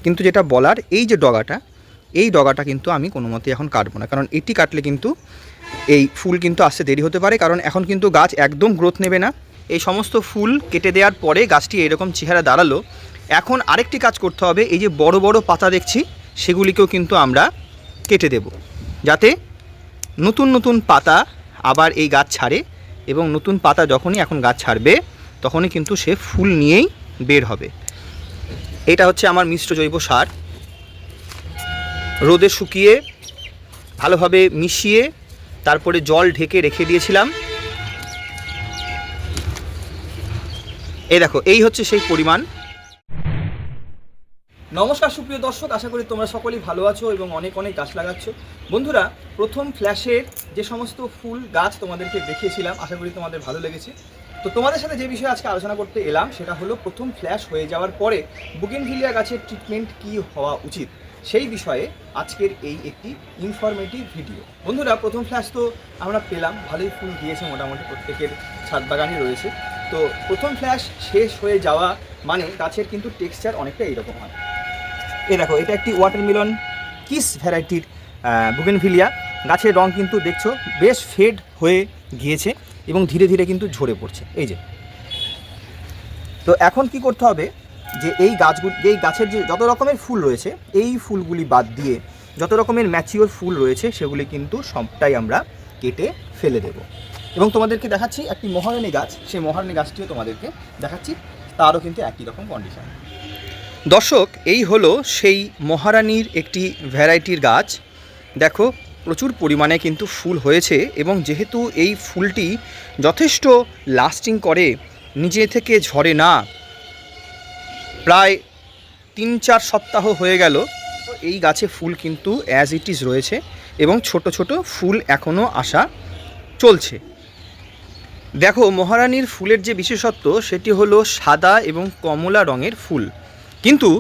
কিন্তু যেটা বলার, এই যে ডগাটা, এই ডগাটা কিন্তু আমি কোনো মতে এখন কাটবো না, কারণ এটি কাটলে কিন্তু এই ফুল কিন্তু আসতে দেরি হতে পারে, কারণ এখন কিন্তু গাছ একদম গ্রোথ নেবে না। এই সমস্ত ফুল কেটে দেওয়ার পরে গাছটি এরকম চেহারা দাঁড়ালো। এখন আরেকটি কাজ করতে হবে, এই যে বড় বড় পাতা দেখছি সেগুলিকেও কিন্তু আমরা কেটে দেব, যাতে নতুন নতুন পাতা আবার এই গাছ ছাড়ে, এবং নতুন পাতা যখনই এখন গাছ ছাড়বে তখনই কিন্তু সে ফুল নিয়েই বের হবে। এটা হচ্ছে আমার মিশ্র জৈব সার, রোদে শুকিয়ে ভালোভাবে মিশিয়ে তারপরে জল ঢেকে রেখে দিয়েছিলাম। এই দেখো, এই হচ্ছে সেই পরিমাণ। নমস্কার সুপ্রিয় দর্শক, আশা করি তোমরা সকলেই ভালো আছো এবং অনেক অনেক গাছ লাগাচ্ছ। বন্ধুরা, প্রথম ফ্ল্যাশের যে সমস্ত ফুল গাছ তোমাদেরকে দেখিয়েছিলাম, আশা করি তোমাদের ভালো লেগেছে। তো তোমাদের সাথে যে বিষয়ে আজকে আলোচনা করতে এলাম সেটা হলো প্রথম ফ্ল্যাশ হয়ে যাওয়ার পরে বুগেনভিলিয়া গাছের ট্রিটমেন্ট কী হওয়া উচিত, সেই বিষয়ে আজকের এই একটি ইনফরমেটিভ ভিডিও। বন্ধুরা, প্রথম ফ্ল্যাশ তো আমরা পেলাম, ভালোই ফুল দিয়েছে, মোটামুটি প্রত্যেকের ছাদ বাগানে রয়েছে। তো প্রথম ফ্ল্যাশ শেষ হয়ে যাওয়া মানে গাছের কিন্তু টেক্সচার অনেকটা এইরকম হয়। এই দেখো, এটা একটি ওয়াটারমেলন কিস ভ্যারাইটির বুগেনভিলিয়া। গাছের রং কিন্তু দেখছো বেশ ফেড হয়ে গিয়েছে এবং ধীরে ধীরে কিন্তু ঝরে পড়ছে। এই যে, তো এখন কি করতে হবে, যে এই গাছের যে যত রকমের ফুল রয়েছে, এই ফুলগুলি বাদ দিয়ে যত রকমের ম্যাচিওর ফুল রয়েছে সেগুলি কিন্তু সবটাই আমরা কেটে ফেলে দেব। এবং তোমাদেরকে দেখাচ্ছি একটি মহারানী গাছ, সেই মহারানী গাছটিও তোমাদেরকে দেখাচ্ছি, তারও কিন্তু একই রকম কন্ডিশন। দর্শক, এই হলো সেই মহারানীর একটি ভ্যারাইটির গাছ। দেখো, প্রচুর পরিমাণে কিন্তু ফুল হয়েছে, এবং যেহেতু এই ফুলটি যথেষ্ট লাস্টিং করে, নিজে থেকে ঝরে না, প্রায় 3-4 সপ্তাহ হয়ে গেল এই গাছে ফুল কিন্তু অ্যাজ ইট ইজ রয়েছে, এবং ছোট ছোট ফুল এখনও আসা চলছে। দেখো, মহারানীর ফুলের যে বিশেষত্ব সেটি হলো সাদা এবং কমলা রঙের ফুল, কিন্তু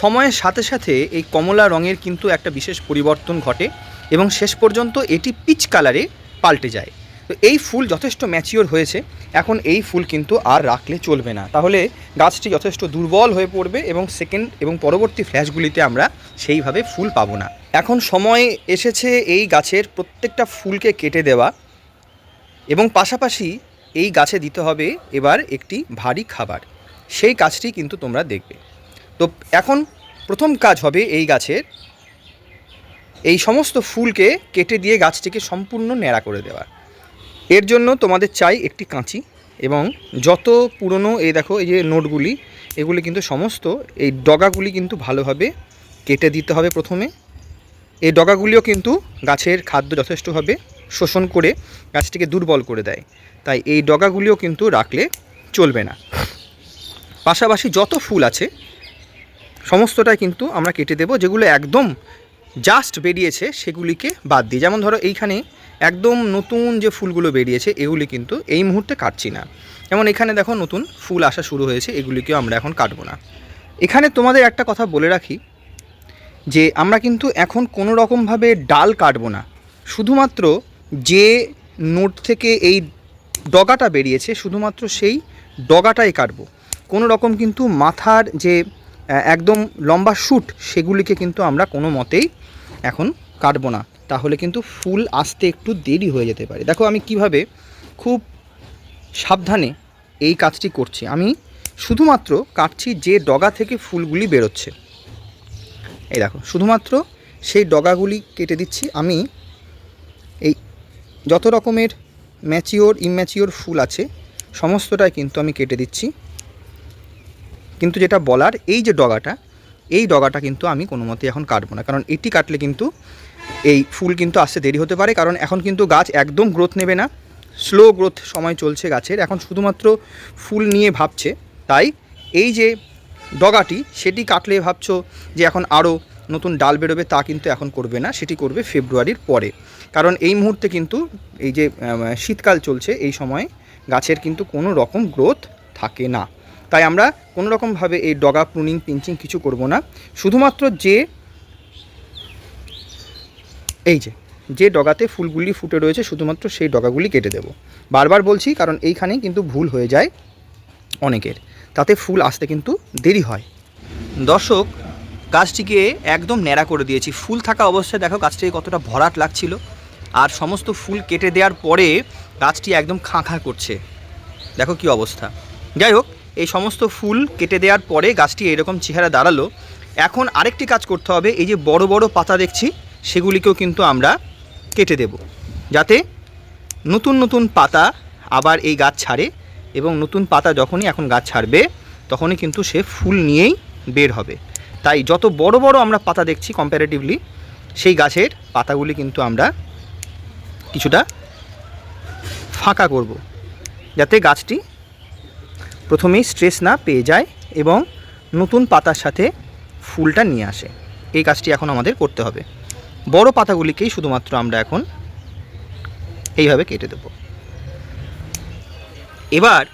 সময়ের সাথে সাথে এই কমলা রঙের কিন্তু একটা বিশেষ পরিবর্তন ঘটে এবং শেষ পর্যন্ত এটি পিচ কালারে পাল্টে যায়। তো এই ফুল যথেষ্ট ম্যাচিওর হয়েছে, এখন এই ফুল কিন্তু আর রাখলে চলবে না, তাহলে গাছটি যথেষ্ট দুর্বল হয়ে পড়বে এবং সেকেন্ড এবং পরবর্তী ফ্ল্যাশগুলিতে আমরা সেইভাবে ফুল পাবো না। এখন সময় এসেছে এই গাছের প্রত্যেকটা ফুলকে কেটে দেওয়া, এবং পাশাপাশি এই গাছে দিতে হবে এবার একটি ভারী খাবার, সেই কাজটি কিন্তু তোমরা দেখবে। তো এখন প্রথম কাজ হবে এই গাছের এই সমস্ত ফুলকে কেটে দিয়ে গাছটিকে সম্পূর্ণ ন্যাড়া করে দেওয়া। এর জন্য তোমাদের চাই একটি কাঁচি, এবং যত পুরনো এই দেখো এই যে নোটগুলি, এগুলি কিন্তু সমস্ত এই ডগাগুলি কিন্তু ভালোভাবে কেটে দিতে হবে প্রথমে। এই ডগাগুলিও কিন্তু গাছের খাদ্য যথেষ্টভাবে শোষণ করে গাছটিকে দুর্বল করে দেয়, তাই এই ডগাগুলিও কিন্তু রাখলে চলবে না। পাশাপাশি যত ফুল আছে সমস্তটাই কিন্তু আমরা কেটে দেব, যেগুলো একদম জাস্ট বেরিয়েছে সেগুলিকে বাদ দিই। যেমন ধরো এইখানে একদম নতুন যে ফুলগুলো বেরিয়েছে এগুলি কিন্তু এই মুহূর্তে কাটছি না। যেমন এখানে দেখো নতুন ফুল আসা শুরু হয়েছে, এগুলিকেও আমরা এখন কাটবো না। এখানে তোমাদের একটা কথা বলে রাখি, যে আমরা কিন্তু এখন কোনো রকমভাবে ডাল কাটবো না, শুধুমাত্র যে নোট থেকে এই ডগাটা বেরিয়েছে শুধুমাত্র সেই ডগাটাই কাটবো। কোনো রকম কিন্তু মাথার যে একদম লম্বা শ্যুট সেগুলিকে কিন্তু আমরা কোনো মতেই এখন কাটবো না, তাহলে কিন্তু ফুল আসতে একটু দেরি হয়ে যেতে পারে। দেখো আমি কিভাবে খুব সাবধানে এই কাজটি করছি, আমি শুধুমাত্র কাটছি যে ডগা থেকে ফুলগুলি বেরোচ্ছে। এই দেখো, শুধুমাত্র সেই ডগাগুলি কেটে দিচ্ছি। আমি এই যত রকমের ম্যাচিওর ইম্যাচিওর ফুল আছে সমস্তটাই কিন্তু আমি কেটে দিচ্ছি। কিন্তু যেটা বলার, এই যে ডগাটা, এই ডগাটা কিন্তু আমি কোনো মতে এখন কাটবো না, কারণ এটি কাটলে কিন্তু এই ফুল কিন্তু আসতে দেরি হতে পারে, কারণ এখন কিন্তু গাছ একদম গ্রোথ নেবে না, স্লো গ্রোথ সময় চলছে গাছের, এখন শুধুমাত্র ফুল নিয়ে ভাবছে। তাই এই যে ডগাটি সেটি কাটলে ভাবছো যে এখন আরও নতুন ডাল বেরোবে, তা কিন্তু এখন করবে না, সেটি করবে ফেব্রুয়ারির পরে, কারণ এই মুহূর্তে কিন্তু এই যে শীতকাল চলছে এই সময় গাছের কিন্তু কোনো রকম গ্রোথ থাকে না। তাই আমরা কোনো রকমভাবে এই ডগা প্রুনিং পিঞ্চিং কিছু করব না, শুধুমাত্র এই যে ডগাতে ফুলগুলি ফুটে রয়েছে শুধুমাত্র সেই ডগাগুলি কেটে দেব। বারবার বলছি, কারণ এইখানেই কিন্তু ভুল হয়ে যায় অনেকের, তাতে ফুল আসতে কিন্তু দেরি হয়। দর্শক, গাছটিকে একদম ন্যাড়া করে দিয়েছি। ফুল থাকা অবস্থায় দেখো গাছটিকে কতটা ভরাট লাগছিল, আর সমস্ত ফুল কেটে দেওয়ার পরে গাছটি একদম খাঁ খাঁ করছে, দেখো কি অবস্থা। যাই হোক, এই সমস্ত ফুল কেটে দেওয়ার পরে গাছটি এরকম চেহারা দাঁড়ালো। এখন আরেকটি কাজ করতে হবে, এই যে বড় বড় পাতা দেখছি সেগুলিকেও কিন্তু আমরা কেটে দেব, যাতে নতুন নতুন পাতা আবার এই গাছ ছাড়ে, এবং নতুন পাতা যখনই এখন গাছ ছাড়বে তখনই কিন্তু সে ফুল নিয়েই বের হবে। তাই যত বড় বড় আমরা পাতা দেখছি কম্প্যারেটিভলি, সেই গাছের পাতাগুলি কিন্তু আমরা কিছুটা ফাঁকা করব, যাতে গাছটি প্রথমেই স্ট্রেস না পেয়ে যায় এবং নতুন পাতার সাথে ফুলটা নিয়ে আসে। এই কাজটি এখন আমাদের করতে হবে। বড় পাতাগুলিকেই শুধুমাত্র আমরা এখন এইভাবে কেটে দেব। এবার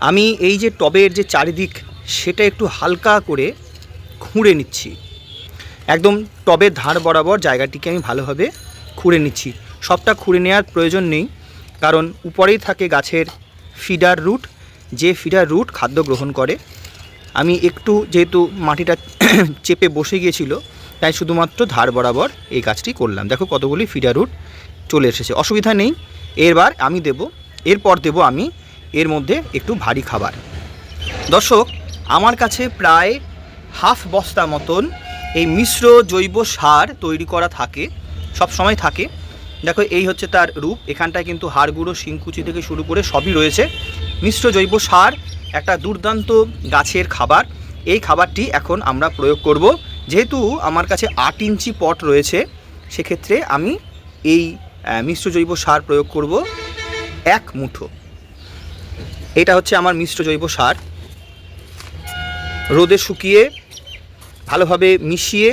আমি এই যে টবের যে চারিদিক সেটা একটু হালকা করে খুঁড়ে নিচ্ছি। একদম টবের ধার বরাবর জায়গাটিকে আমি ভালোভাবে খুঁড়ে নিচ্ছি। সবটা খুঁড়ে নেওয়ার প্রয়োজন নেই, কারণ উপরেই থাকে গাছের ফিডার রুট, যে ফিডার রুট খাদ্য গ্রহণ করে। আমি একটু যেহেতু মাটিটা চেপে বসে গিয়েছিল, তাই শুধুমাত্র ধার বরাবর এই কাজটি করলাম। দেখো কতগুলি ফিডার রুট চলে এসেছে, অসুবিধা নেই। এরপর দেব আমি এর মধ্যে একটু ভারী খাবার। দর্শক, আমার কাছে প্রায় হাফ বস্তা মতন এই মিশ্র জৈব সার তৈরি করা থাকে, সব সময় থাকে। দেখো এই হচ্ছে তার রূপ। এখানটায় কিন্তু হাড় গুঁড়ো, শিংকুচি থেকে শুরু করে সবই রয়েছে। মিশ্র জৈব সার একটা দুর্দান্ত গাছের খাবার। এই খাবারটি এখন আমরা প্রয়োগ করব। যেহেতু আমার কাছে 8 ইঞ্চি পট রয়েছে, সেক্ষেত্রে আমি এই মিশ্র জৈব সার প্রয়োগ করব 1 মুঠো। এটা হচ্ছে আমার মিশ্র জৈব সার। রোদে শুকিয়ে ভালোভাবে মিশিয়ে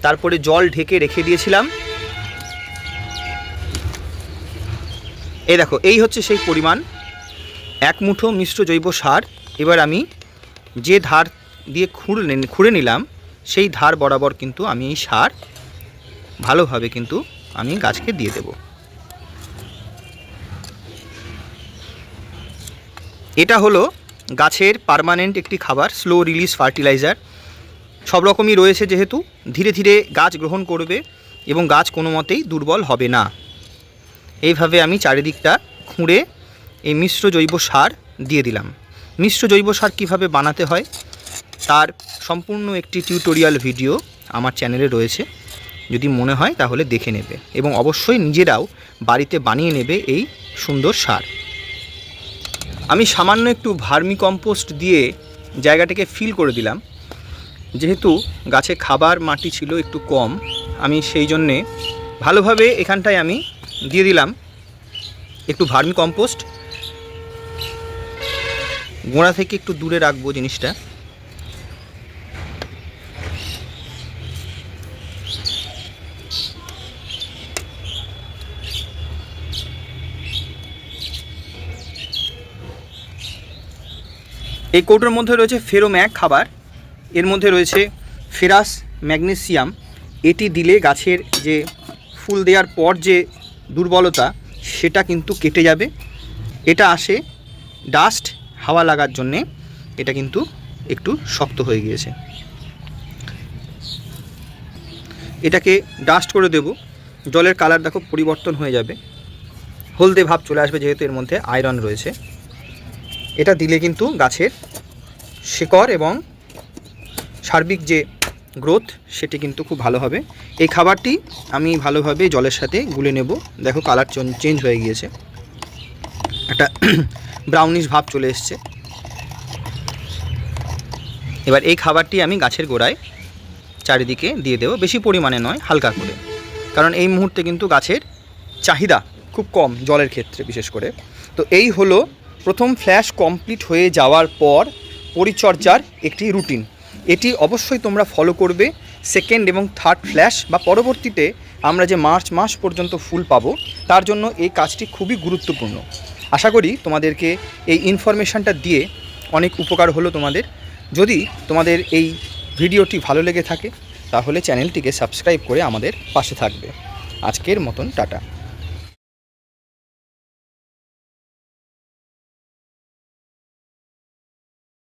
তারপরে জল ঢেকে রেখে দিয়েছিলাম। এই দেখো, এই হচ্ছে সেই পরিমাণ 1 মুঠো মিশ্র জৈব সার। এবার আমি যে ধার দিয়ে খুঁড়ে নিলাম সেই ধার বরাবর কিন্তু আমি এই সার ভালোভাবে কিন্তু আমি গাছকে দিয়ে দেব। এটা হলো গাছের পার্মানেন্ট একটি খাবার, স্লো রিলিজ ফার্টিলাইজার। সব রকমই রয়েছে, যেহেতু ধীরে ধীরে গাছ গ্রহণ করবে এবং গাছ কোনো মতেই দুর্বল হবে না। এইভাবে আমি চারিদিকটা খুঁড়ে এই মিশ্র জৈব সার দিয়ে দিলাম। মিশ্র জৈব সার কীভাবে বানাতে হয় তার সম্পূর্ণ একটি টিউটোরিয়াল ভিডিও আমার চ্যানেলে রয়েছে, যদি মনে হয় তাহলে দেখে নেবে এবং অবশ্যই নিজেরাও বাড়িতে বানিয়ে নেবে এই সুন্দর সার। আমি সামান্য একটু ভার্মি কম্পোস্ট দিয়ে জায়গাটাকে ফিল করে দিলাম। যেহেতু গাছে খাবার মাটি ছিল একটু কম, আমি সেই জন্যে ভালোভাবে এখানটায় আমি দিয়ে দিলাম একটু ভার্মি কম্পোস্ট। গোড়া থেকে একটু দূরে রাখবো জিনিসটা। এই কৌটোর মধ্যে রয়েছে ফেরোম্যাক খাবার, এর মধ্যে রয়েছে ফেরাস ম্যাগনেসিয়াম। এটি দিলে গাছের যে ফুল দেওয়ার পর যে দুর্বলতা সেটা কিন্তু কেটে যাবে। এটা আসে ডাস্ট হাওয়া লাগার জন্যে, এটা কিন্তু একটু শক্ত হয়ে গিয়েছে। এটাকে ডাস্ট করে দেব, জলের কালার দেখো পরিবর্তন হয়ে যাবে, হলদে ভাব চলে আসবে, যেহেতু এর মধ্যে আয়রন রয়েছে। এটা দিলে কিন্তু গাছের শিকড় এবং সার্বিক যে গ্রোথ সেটি কিন্তু খুব ভালো হবে। এই খাবারটি আমি ভালোভাবে জলের সাথে গুলে নেব। দেখো কালার চেঞ্জ হয়ে গিয়েছে, একটা ব্রাউনিশ ভাব চলে এসছে। এবার এই খাবারটি আমি গাছের গোড়ায় চারিদিকে দিয়ে দেব, বেশি পরিমাণে নয়, হালকা করে, কারণ এই মুহূর্তে কিন্তু গাছের চাহিদা খুব কম জলের ক্ষেত্রে বিশেষ করে। তো এই হলো প্রথম ফ্ল্যাশ কমপ্লিট হয়ে যাওয়ার পর পরিচর্যার একটি রুটিন। এটি অবশ্যই তোমরা ফলো করবে। সেকেন্ড এবং থার্ড ফ্ল্যাশ বা পরবর্তীতে আমরা যে মার্চ মাস পর্যন্ত ফুল পাবো, তার জন্য এই কাজটি খুবই গুরুত্বপূর্ণ। আশা করি তোমাদেরকে এই ইনফরমেশানটা দিয়ে অনেক উপকার হলো তোমাদের। যদি তোমাদের এই ভিডিওটি ভালো লেগে থাকে তাহলে চ্যানেলটিকে সাবস্ক্রাইব করে আমাদের পাশে থাকবে। আজকের মতন টাটা।